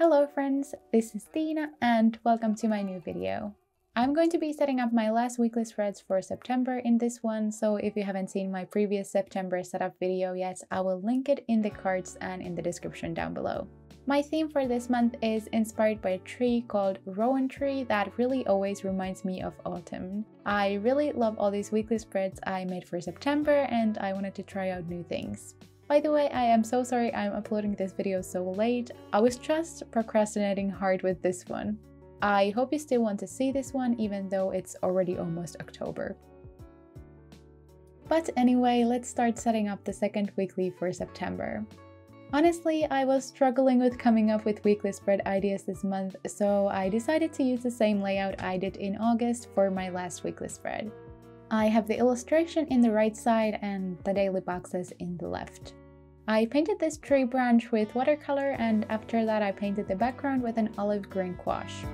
Hello friends, this is Tina and welcome to my new video. I'm going to be setting up my last weekly spreads for September in this one, so if you haven't seen my previous September setup video yet, I will link it in the cards and in the description down below. My theme for this month is inspired by a tree called rowan tree that really always reminds me of autumn. I really love all these weekly spreads I made for September and I wanted to try out new things. By the way, I am so sorry I'm uploading this video so late. I was just procrastinating hard with this one. I hope you still want to see this one even though it's already almost October. But anyway, let's start setting up the second weekly for September. Honestly, I was struggling with coming up with weekly spread ideas this month, so I decided to use the same layout I did in August for my last weekly spread. I have the illustration in the right side and the daily boxes in the left. I painted this tree branch with watercolor and after that I painted the background with an olive green gouache.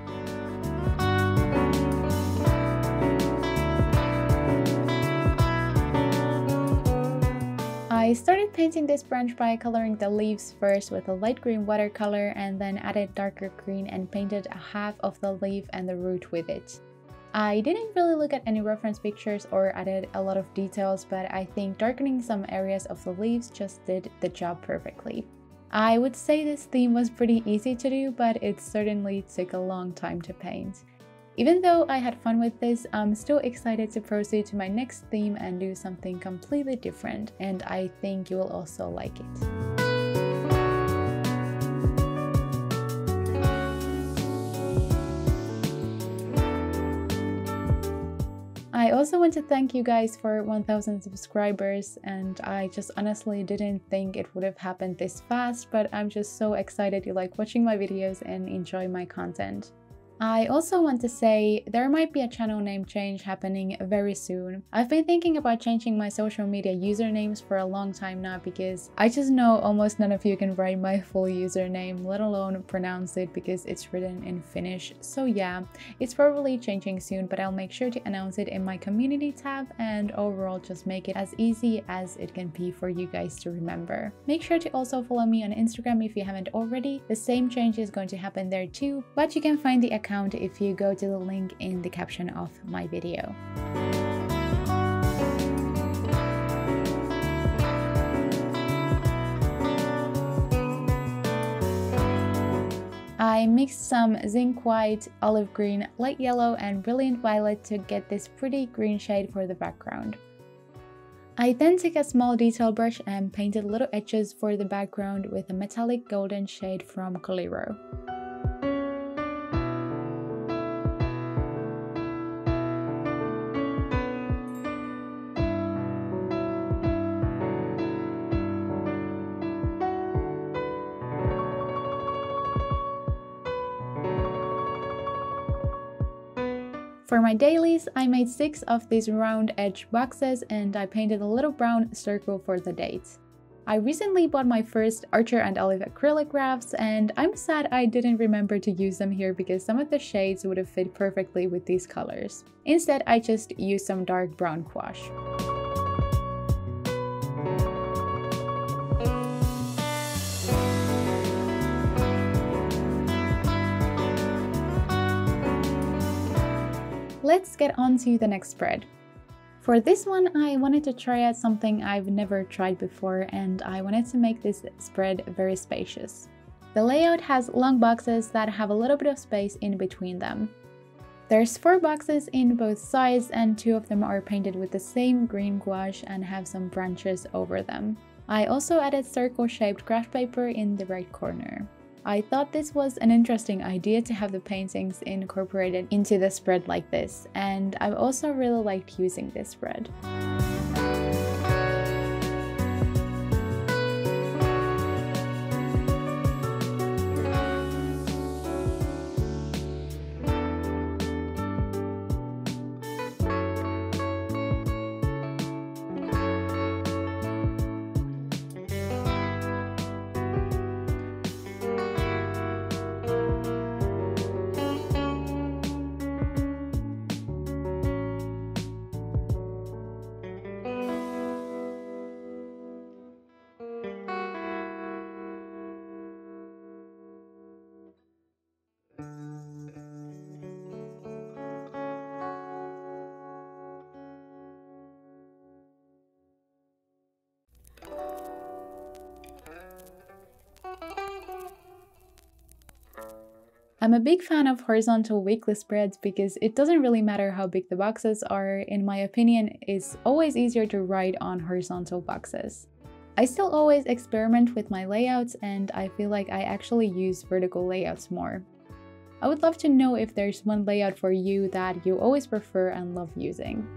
I started painting this branch by coloring the leaves first with a light green watercolor and then added darker green and painted half of the leaf and the root with it. I didn't really look at any reference pictures or added a lot of details, but I think darkening some areas of the leaves just did the job perfectly. I would say this theme was pretty easy to do, but it certainly took a long time to paint. Even though I had fun with this, I'm still excited to proceed to my next theme and do something completely different, and I think you will also like it. I also want to thank you guys for 1000 subscribers, and I just honestly didn't think it would have happened this fast, but I'm just so excited you like watching my videos and enjoy my content. I also want to say there might be a channel name change happening very soon. I've been thinking about changing my social media usernames for a long time now because I just know almost none of you can write my full username, let alone pronounce it because it's written in Finnish. So yeah, it's probably changing soon, but I'll make sure to announce it in my community tab and overall just make it as easy as it can be for you guys to remember. Make sure to also follow me on Instagram if you haven't already. The same change is going to happen there too, but you can find the account if you go to the link in the caption of my video. I mixed some zinc white, olive green, light yellow and brilliant violet to get this pretty green shade for the background. I then took a small detail brush and painted little edges for the background with a metallic golden shade from Coliro. For my dailies, I made 6 of these round edge boxes and I painted a little brown circle for the dates. I recently bought my first Archer and Olive acrylic rafts and I'm sad I didn't remember to use them here because some of the shades would have fit perfectly with these colors. Instead, I just used some dark brown gouache. Let's get on to the next spread. For this one, I wanted to try out something I've never tried before and I wanted to make this spread very spacious. The layout has long boxes that have a little bit of space in between them. There's 4 boxes in both sides and 2 of them are painted with the same green gouache and have some branches over them. I also added circle-shaped graph paper in the right corner. I thought this was an interesting idea to have the paintings incorporated into the spread like this, and I've also really liked using this spread. I'm a big fan of horizontal weekly spreads because it doesn't really matter how big the boxes are. In my opinion, it's always easier to write on horizontal boxes. I still always experiment with my layouts, and I feel like I actually use vertical layouts more. I would love to know if there's one layout for you that you always prefer and love using.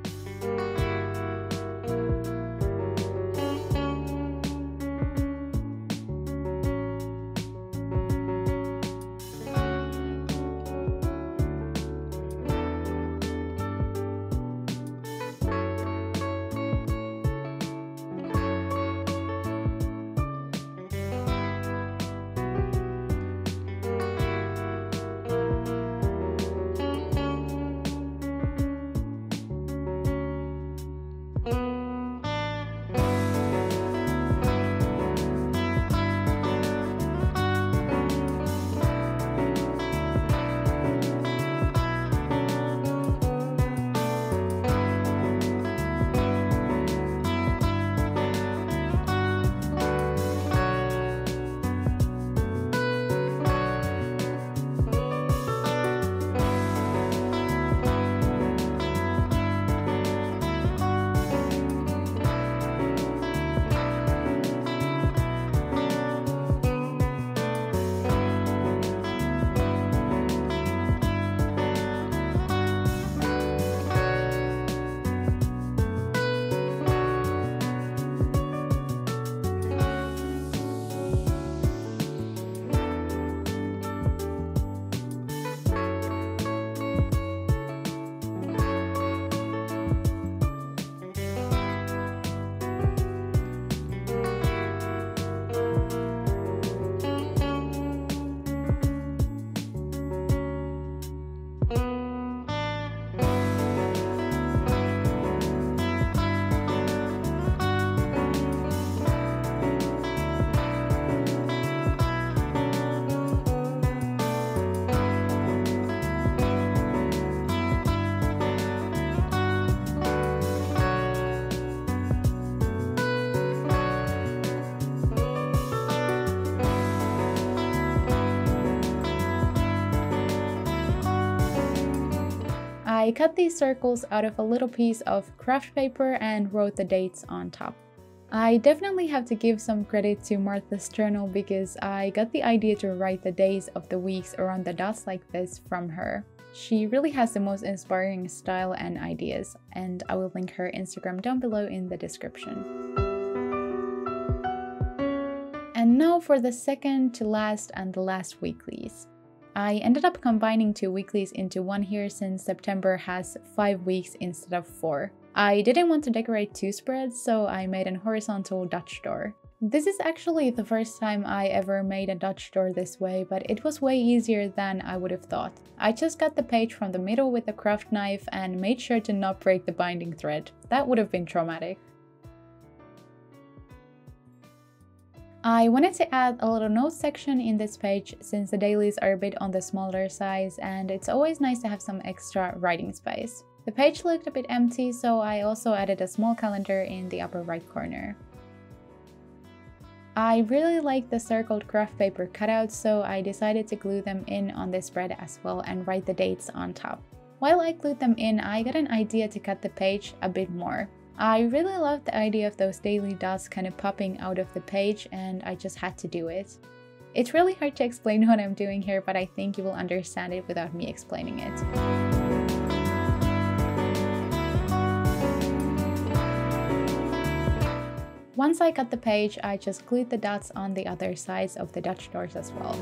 I cut these circles out of a little piece of craft paper and wrote the dates on top. I definitely have to give some credit to Martha's journal because I got the idea to write the days of the weeks around the dots like this from her. She really has the most inspiring style and ideas, and I will link her Instagram down below in the description. And now for the second to last and the last weeklies. I ended up combining 2 weeklies into one here since September has 5 weeks instead of 4. I didn't want to decorate 2 spreads, so I made an horizontal Dutch door. This is actually the first time I ever made a Dutch door this way, but it was way easier than I would have thought. I just cut the page from the middle with a craft knife and made sure to not break the binding thread. That would have been traumatic. I wanted to add a little note section in this page since the dailies are a bit on the smaller size and it's always nice to have some extra writing space. The page looked a bit empty, so I also added a small calendar in the upper right corner. I really like the circled craft paper cutouts, so I decided to glue them in on this spread as well and write the dates on top. While I glued them in, I got an idea to cut the page a bit more. I really loved the idea of those daily dots kind of popping out of the page, and I just had to do it. It's really hard to explain what I'm doing here, but I think you will understand it without me explaining it. Once I cut the page, I just glued the dots on the other sides of the Dutch doors as well.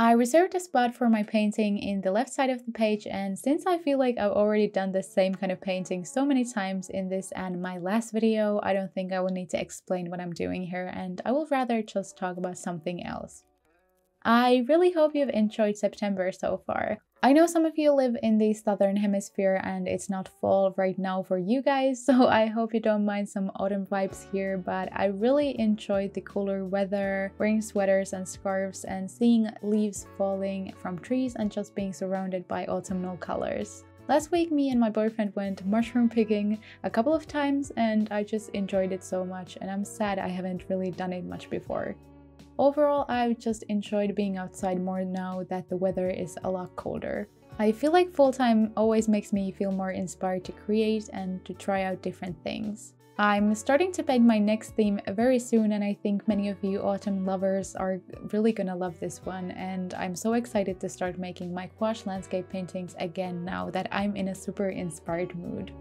I reserved a spot for my painting in the left side of the page, and since I feel like I've already done the same kind of painting so many times in this and my last video, I don't think I will need to explain what I'm doing here, and I will rather just talk about something else. I really hope you've enjoyed September so far. I know some of you live in the southern hemisphere and it's not fall right now for you guys, so I hope you don't mind some autumn vibes here, but I really enjoyed the cooler weather, wearing sweaters and scarves and seeing leaves falling from trees and just being surrounded by autumnal colors. Last week, me and my boyfriend went mushroom picking a couple of times and I just enjoyed it so much, and I'm sad I haven't really done it much before. Overall, I've just enjoyed being outside more now that the weather is a lot colder. I feel like full-time always makes me feel more inspired to create and to try out different things. I'm starting to paint my next theme very soon, and I think many of you autumn lovers are really gonna love this one, and I'm so excited to start making my gouache landscape paintings again now that I'm in a super inspired mood.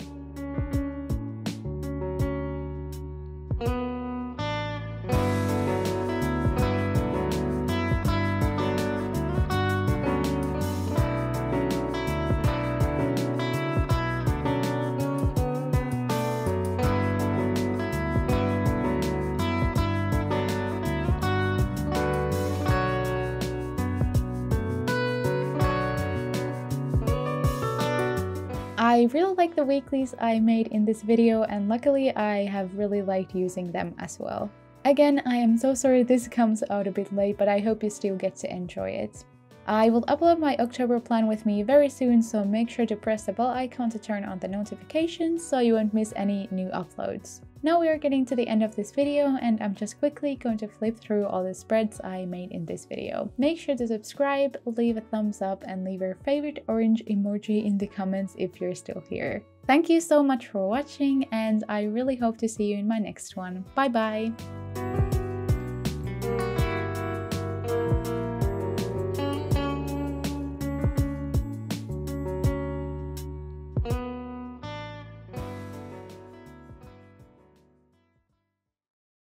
I really like the weeklies I made in this video, and luckily I have really liked using them as well. Again, I am so sorry this comes out a bit late, but I hope you still get to enjoy it. I will upload my October plan with me very soon, so make sure to press the bell icon to turn on the notifications so you won't miss any new uploads. Now we are getting to the end of this video, and I'm just quickly going to flip through all the spreads I made in this video. Make sure to subscribe, leave a thumbs up, and leave your favorite orange emoji in the comments if you're still here. Thank you so much for watching, and I really hope to see you in my next one. Bye bye!